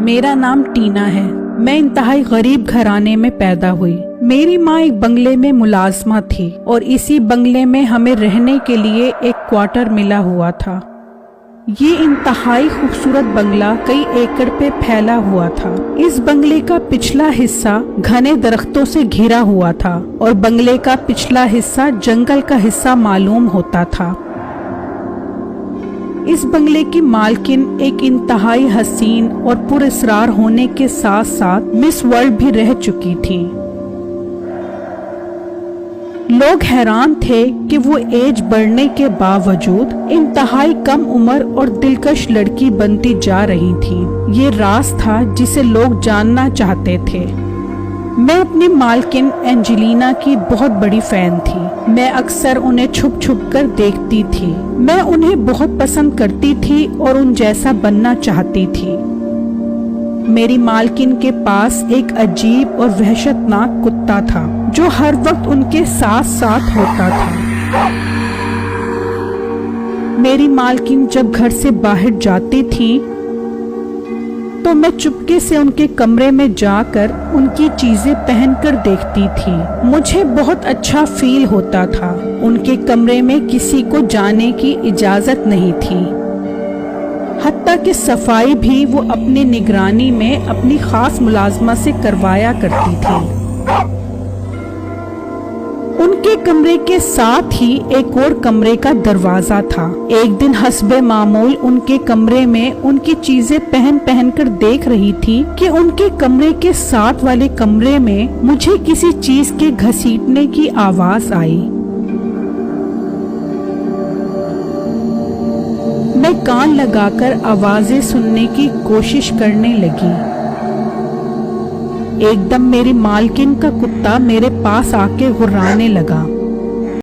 मेरा नाम टीना है। मैं इंतहाई गरीब घराने में पैदा हुई। मेरी माँ एक बंगले में मुलाजमा थी और इसी बंगले में हमें रहने के लिए एक क्वार्टर मिला हुआ था। ये इंतहाई खूबसूरत बंगला कई एकड़ पे फैला हुआ था। इस बंगले का पिछला हिस्सा घने दरख्तों से घिरा हुआ था और बंगले का पिछला हिस्सा जंगल का हिस्सा मालूम होता था। इस बंगले की मालकिन एक इंतहाई हसीन और पुरअसरार होने के साथ साथ मिस वर्ल्ड भी रह चुकी थी। लोग हैरान थे कि वो एज बढ़ने के बावजूद इंतहाई कम उम्र और दिलकश लड़की बनती जा रही थी। ये राज था जिसे लोग जानना चाहते थे। मैं अपनी मालकिन एंजेलिना की बहुत बड़ी फैन थी। मैं अक्सर उन्हें छुप छुप कर देखती थी। मैं उन्हें बहुत पसंद करती थी और उन जैसा बनना चाहती थी। मेरी मालकिन के पास एक अजीब और वहशतनाक कुत्ता था जो हर वक्त उनके साथ साथ होता था। मेरी मालकिन जब घर से बाहर जाती थी तो मैं चुपके से उनके कमरे में जाकर उनकी चीजें पहनकर देखती थी। मुझे बहुत अच्छा फील होता था। उनके कमरे में किसी को जाने की इजाजत नहीं थी। हत्ता कि सफाई भी वो अपनी निगरानी में अपनी खास मुलाजमा से करवाया करती थी। उनके कमरे के साथ ही एक और कमरे का दरवाजा था। एक दिन हस्बे मामूल उनके कमरे में उनकी चीजें पहन कर देख रही थी कि उनके कमरे के साथ वाले कमरे में मुझे किसी चीज के घसीटने की आवाज आई। मैं कान लगाकर आवाजें सुनने की कोशिश करने लगी। एकदम मेरी मालकिन का कुत्ता मेरे पास आके गुर्राने लगा।